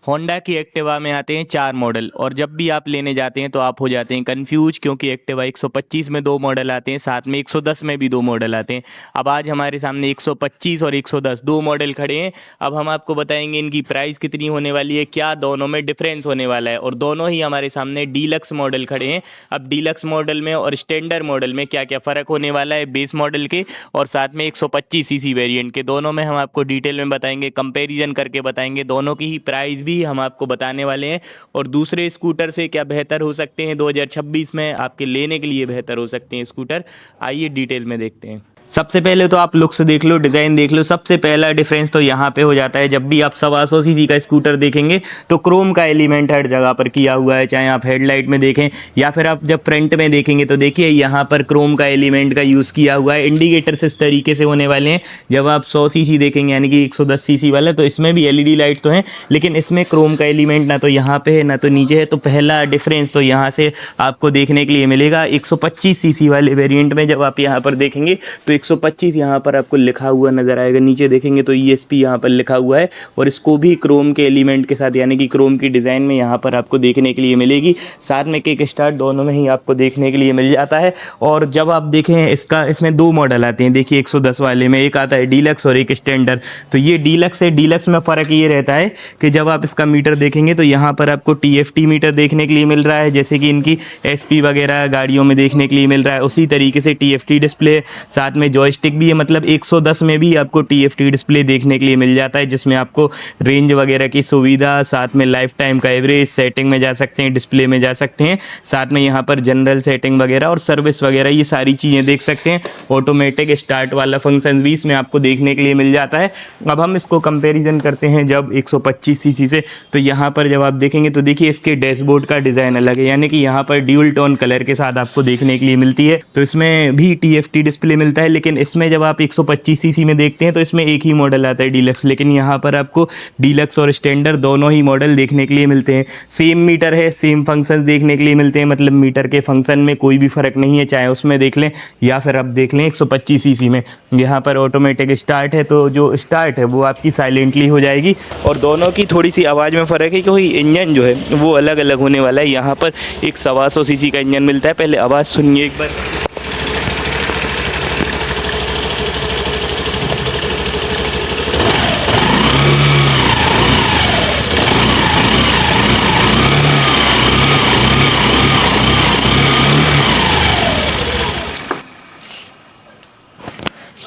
Honda की Activa में आते हैं 4 मॉडल और जब भी आप लेने जाते हैं तो आप हो जाते हैं कंफ्यूज, क्योंकि एक्टिवा 125 में 2 मॉडल आते हैं, साथ में 110 में भी 2 मॉडल आते हैं। अब आज हमारे सामने 125 और 110 दो मॉडल खड़े हैं। अब हम आपको बताएंगे इनकी प्राइस कितनी होने वाली है, क्या दोनों में डिफरेंस होने वाला है, और दोनों ही हमारे सामने डीलक्स मॉडल खड़े हैं। अब डीलक्स मॉडल में और स्टैंडर्ड मॉडल में क्या क्या फ़र्क होने वाला है बेस मॉडल के और साथ में 125 सीसी वेरिएंट के, दोनों में हम आपको डिटेल में बताएंगे, कंपैरिजन करके बताएंगे, दोनों की ही प्राइस भी हम आपको बताने वाले हैं और दूसरे स्कूटर से क्या बेहतर हो सकते हैं 2026 में, आपके लेने के लिए बेहतर हो सकते हैं स्कूटर। आइए डिटेल में देखते हैं। सबसे पहले तो आप लुक्स देख लो, डिज़ाइन देख लो। सबसे पहला डिफरेंस तो यहाँ पे हो जाता है, जब भी आप 125 सीसी का स्कूटर देखेंगे तो क्रोम का एलिमेंट हर जगह पर किया हुआ है, चाहे आप हेडलाइट में देखें या फिर आप जब फ्रंट में देखेंगे तो देखिए यहाँ पर क्रोम का एलिमेंट का यूज़ किया हुआ है। इंडिकेटर्स इस तरीके से होने वाले हैं। जब आप 100 सीसी देखेंगे यानी कि 110 सीसी वाला, तो इसमें भी एलईडी लाइट तो हैं, लेकिन इसमें क्रोम का एलिमेंट ना तो यहाँ पे है ना तो नीचे है। तो पहला डिफरेंस तो यहाँ से आपको देखने के लिए मिलेगा। 125 सीसी वाले वेरिएंट में जब आप यहाँ पर देखेंगे तो 125 यहाँ पर आपको लिखा हुआ नजर आएगा। नीचे देखेंगे तो ESP यहाँ पर लिखा हुआ है और इसको भी क्रोम के एलिमेंट के साथ यानी कि क्रोम की डिज़ाइन में यहाँ पर आपको देखने के लिए मिलेगी। साथ में किक स्टार्ट दोनों में ही आपको देखने के लिए मिल जाता है। और जब आप देखें इसमें 2 मॉडल आते हैं। देखिए 110 वाले में एक आता है डीलक्स और एक स्टैंडर्ड। तो ये डीलक्स है। डीलक्स में फ़र्क ये रहता है कि जब आप इसका मीटर देखेंगे तो यहाँ पर आपको TFT मीटर देखने के लिए मिल रहा है, जैसे कि इनकी SP वगैरह गाड़ियों में देखने के लिए मिल रहा है। उसी तरीके से TFT डिस्प्ले, साथ में जॉयस्टिक भी है। मतलब 110 में भी आपको TFT डिस्प्ले देखने के लिए मिल जाता है, जिसमें आपको रेंज वगैरह की सुविधा, साथ में लाइफ टाइम का एवरेज, सेटिंग में जा सकते हैं, डिस्प्ले में जा सकते हैं, साथ में यहाँ पर जनरल सेटिंग वगैरह और सर्विस वगैरह ये सारी चीज़ें देख सकते हैं। ऑटोमेटिक स्टार्ट वाला फंक्शन भी इसमें आपको देखने के लिए मिल जाता है। अब हम इसको कंपेरिजन करते हैं जब 125 सीसी से, तो यहाँ पर जब आप देखेंगे तो देखिए इसके डैशबोर्ड का डिज़ाइन अलग है, यानी कि यहाँ पर ड्यूल टोन कलर के साथ आपको देखने के लिए मिलती है। तो इसमें भी TFT डिस्प्ले मिलता है, लेकिन इसमें जब आप 125 सीसी में देखते हैं तो इसमें एक ही मॉडल आता है डीलक्स, लेकिन यहाँ पर आपको डीलक्स और स्टैंडर्ड दोनों ही मॉडल देखने के लिए मिलते हैं। सेम मीटर है, सेम फंक्शंस देखने के लिए मिलते हैं, मतलब मीटर के फंक्शन में कोई भी फ़र्क नहीं है, चाहे उसमें देख लें या फिर आप देख लें 125 सीसी में। यहाँ पर ऑटोमेटिक स्टार्ट है, तो जो स्टार्ट है वो आपकी साइलेंटली हो जाएगी और दोनों की थोड़ी सी आवाज़ में फ़र्क है, क्योंकि इंजन जो है वो अलग अलग होने वाला है। यहाँ पर एक 125 सीसी का इंजन मिलता है। पहले आवाज़ सुनिए एक बार।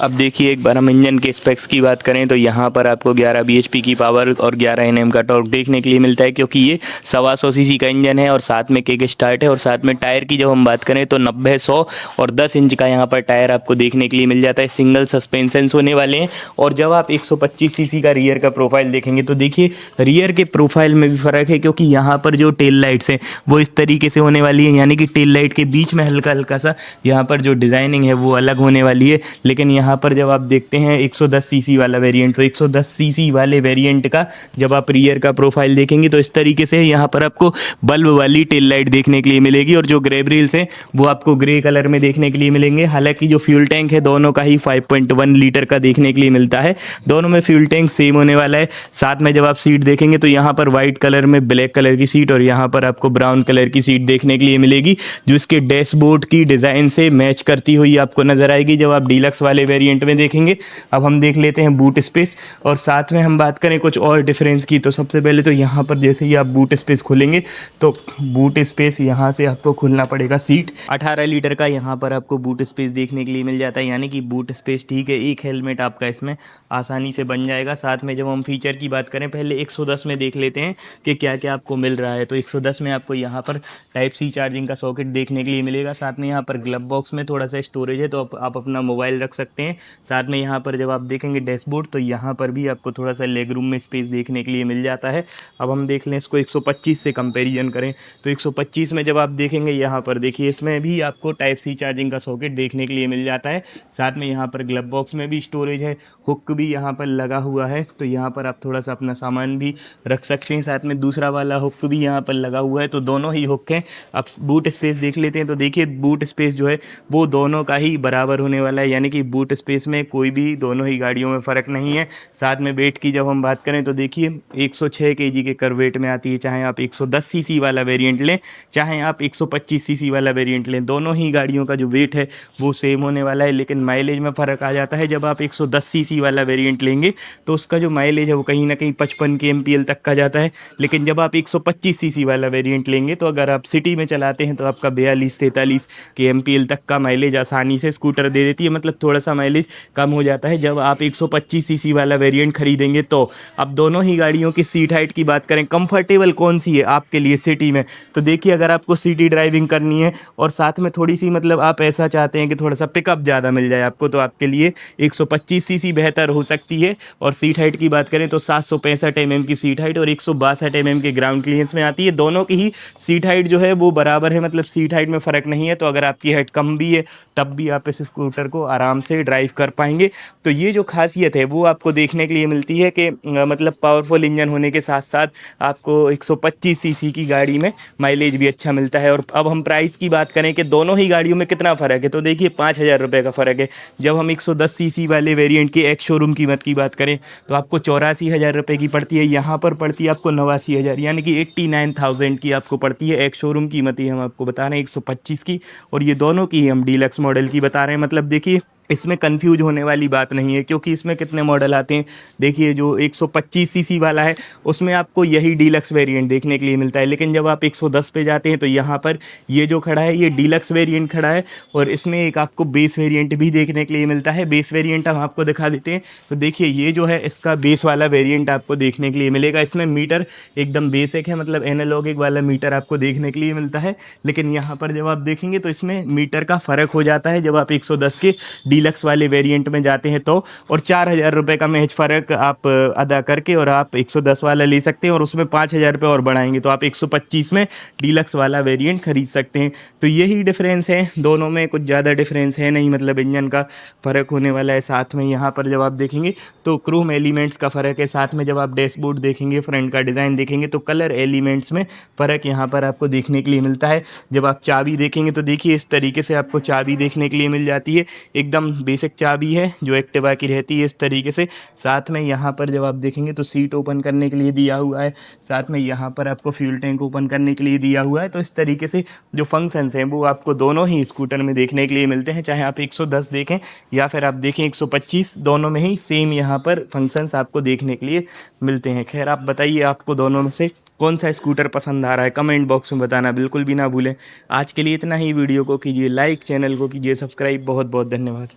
अब देखिए एक बार हम इंजन के स्पेक्स की बात करें तो यहाँ पर आपको 11 bhp की पावर और 11 Nm का टॉर्क देखने के लिए मिलता है, क्योंकि ये 125 सीसी का इंजन है और साथ में किक स्टार्ट है। और साथ में टायर की जब हम बात करें तो 90, 100 और 10 इंच का यहाँ पर टायर आपको देखने के लिए मिल जाता है। सिंगल सस्पेंशन होने वाले हैं। और जब आप 125 सीसी का रियर का प्रोफाइल देखेंगे तो देखिए रियर के प्रोफाइल में भी फ़र्क है, क्योंकि यहाँ पर जो टेल लाइट्स हैं वो इस तरीके से होने वाली है, यानी कि टेल लाइट के बीच में हल्का हल्का सा यहाँ पर जो डिज़ाइनिंग है वो अलग होने वाली है। लेकिन यहाँ पर जब आप देखते हैं 110 सीसी वाला वेरिएंट, तो 110 सीसी वाले वेरिएंट का जब आप रियर का प्रोफाइल देखेंगे तो इस तरीके से यहाँ पर आपको बल्ब वाली टेल लाइट देखने के लिए मिलेगी और जो ग्रे ग्रिल्स हैं वो आपको ग्रे कलर में देखने के लिए मिलेंगे। हालांकि जो फ्यूल टैंक है दोनों का ही 5.1 लीटर का देखने के लिए मिलता है। दोनों में फ्यूल टैंक सेम होने वाला है। साथ में जब आप सीट देखेंगे तो यहाँ पर व्हाइट कलर में ब्लैक कलर की सीट और यहाँ पर आपको ब्राउन कलर की सीट देखने के लिए मिलेगी, जो इसके डैशबोर्ड की डिज़ाइन से मैच करती हुई आपको नजर आएगी जब आप डीलक्स वाले वेरिएंट में देखेंगे। अब हम देख लेते हैं बूट स्पेस और साथ में हम बात करें कुछ और डिफरेंस की। तो सबसे पहले तो यहाँ पर जैसे ही आप बूट स्पेस खोलेंगे तो बूट स्पेस यहाँ से आपको खुलना पड़ेगा। सीट 18 लीटर का यहाँ पर आपको बूट स्पेस देखने के लिए मिल जाता है, यानी कि बूट स्पेस ठीक है। एक हेलमेट आपका इसमें आसानी से बन जाएगा। साथ में जब हम फीचर की बात करें, पहले 110 में देख लेते हैं कि क्या क्या आपको मिल रहा है। तो 110 में आपको यहाँ पर Type-C चार्जिंग का सॉकेट देखने के लिए मिलेगा। साथ में यहाँ पर ग्लव बॉक्स में थोड़ा सा स्टोरेज है, तो आप अपना मोबाइल रख सकते हैं। साथ में यहाँ पर जब आप देखेंगे डैशबोर्ड तो यहाँ पर भी आपको थोड़ा सा लेग रूम में स्पेस देखने के लिए मिल जाता है। अब हम देख लें इसको 125 से कंपैरिजन करें तो 125 में जब आप देखेंगे यहाँ पर देखिए इसमें भी आपको Type-C चार्जिंग का सॉकेट देखने के लिए मिल जाता है। साथ में यहाँ पर ग्लव बॉक्स में भी स्टोरेज है, हुक भी यहाँ पर लगा हुआ है, तो यहाँ पर आप थोड़ा सा अपना सामान भी रख सकते हैं। साथ में दूसरा वाला हुक भी यहाँ पर लगा हुआ है, तो दोनों ही हुक हैं। अब बूट स्पेस देख लेते हैं तो देखिए बूट स्पेस जो है वो दोनों का ही बराबर होने वाला है, यानी कि बूट बूट स्पेस में कोई भी दोनों ही गाड़ियों में फ़र्क नहीं है। साथ में वेट की जब हम बात करें तो देखिए 106 केजी के कर वेट में आती है, चाहे आप 110 सीसी वाला वेरिएंट लें, चाहे आप 125 सीसी वाला वेरिएंट लें, दोनों ही गाड़ियों का जो वेट है वो सेम होने वाला है। लेकिन माइलेज में फ़र्क आ जाता है। जब आप 110 सीसी वाला वेरिएंट लेंगे तो उसका जो माइलेज है वो कहीं ना कहीं 55 के एमपीएल तक का जाता है। लेकिन जब आप 125 सीसी वाला वेरिएंट लेंगे तो अगर आप सिटी में चलाते हैं तो आपका 42-43 के एमपीएल तक का माइलेज आसानी से स्कूटर दे देती है। मतलब थोड़ा सा माइलेज कम हो जाता है जब आप 125 सीसी वाला वेरिएंट खरीदेंगे तो। अब दोनों ही गाड़ियों की सीट हाइट की बात करें, कंफर्टेबल कौन सी है आपके लिए सिटी में, तो देखिए अगर आपको सिटी ड्राइविंग करनी है और साथ में थोड़ी सी मतलब आप ऐसा चाहते हैं कि थोड़ा सा पिकअप ज़्यादा मिल जाए आपको, तो आपके लिए 125 सीसी बेहतर हो सकती है। और सीट हाइट की बात करें तो 765 mm की सीट हाइट और 162 mm के ग्राउंड क्लियरेंस में आती है। दोनों की ही सीट हाइट जो है वो बराबर है, मतलब सीट हाइट में फ़र्क नहीं है। तो अगर आपकी हाइट कम भी है तब भी आप इस स्कूटर को आराम से ड्राइव कर पाएंगे। तो ये जो खासियत है वो आपको देखने के लिए मिलती है कि मतलब पावरफुल इंजन होने के साथ साथ आपको 125 सीसी की गाड़ी में माइलेज भी अच्छा मिलता है। और अब हम प्राइस की बात करें कि दोनों ही गाड़ियों में कितना फ़र्क है, तो देखिए 5,000 रुपये का फ़र्क है। जब हम 110 सीसी वाले वेरिएंट की एक शोरूम कीमत की बात करें तो आपको 84,000 रुपये की पड़ती है, यहाँ पर पड़ती है आपको 89,000, यानी कि 89,000 की आपको पड़ती है। एक शोरूम कीमत ही हम आपको बता रहे हैं 125 की, और ये दोनों की हम डीलक्स मॉडल की बता रहे हैं। मतलब देखिए इसमें कंफ्यूज होने वाली बात नहीं है, क्योंकि इसमें कितने मॉडल आते हैं। देखिए जो 125 सीसी वाला है उसमें आपको यही डीलक्स वेरिएंट देखने के लिए मिलता है। लेकिन जब आप 110 पे जाते हैं तो यहाँ पर ये जो खड़ा है ये डीलक्स वेरिएंट खड़ा है, और इसमें एक आपको बेस वेरिएंट भी देखने के लिए मिलता है। बेस वेरिएंट हम आपको दिखा देते हैं। तो देखिए ये जो है इसका बेस वाला वेरिएंट आपको देखने के लिए मिलेगा। इसमें मीटर एकदम बेसिक है, मतलब एनालॉगिक वाला मीटर आपको देखने के लिए मिलता है। लेकिन यहाँ पर जब आप देखेंगे तो इसमें मीटर का फ़र्क हो जाता है जब आप 110 के डीलक्स वाले वेरिएंट में जाते हैं तो। और 4,000 रुपये का महज फ़र्क आप अदा करके और आप 110 वाला ले सकते हैं, और उसमें 5,000 रुपये और बढ़ाएंगे तो आप 125 में डीलक्स वाला वेरिएंट खरीद सकते हैं। तो यही डिफरेंस है दोनों में, कुछ ज़्यादा डिफरेंस है नहीं, मतलब इंजन का फ़र्क होने वाला है। साथ में यहाँ पर जब आप देखेंगे तो क्रोम एलिमेंट्स का फ़र्क है। साथ में जब आप डैशबोर्ड देखेंगे, फ्रंट का डिज़ाइन देखेंगे तो कलर एलिमेंट्स में फ़र्क यहाँ पर आपको देखने के लिए मिलता है। जब आप चाबी देखेंगे तो देखिए इस तरीके से आपको चाबी देखने के लिए मिल जाती है। एकदम बेसिक चाबी है जो एक्टिवा की रहती है इस तरीके से। साथ में यहाँ पर जब आप देखेंगे तो सीट ओपन करने के लिए दिया हुआ है। साथ में यहाँ पर आपको फ्यूल टैंक ओपन करने के लिए दिया हुआ है। तो इस तरीके से जो फंक्शंस हैं वो आपको दोनों ही स्कूटर में देखने के लिए मिलते हैं, चाहे आप 110 देखें या फिर आप देखें 125, दोनों में ही सेम यहाँ पर फंक्शंस आपको देखने के लिए मिलते हैं। खैर आप बताइए आपको दोनों में से कौन सा स्कूटर पसंद आ रहा है, कमेंट बॉक्स में बताना बिल्कुल भी ना भूलें। आज के लिए इतना ही। वीडियो को कीजिए लाइक, चैनल को कीजिए सब्सक्राइब। बहुत बहुत धन्यवाद।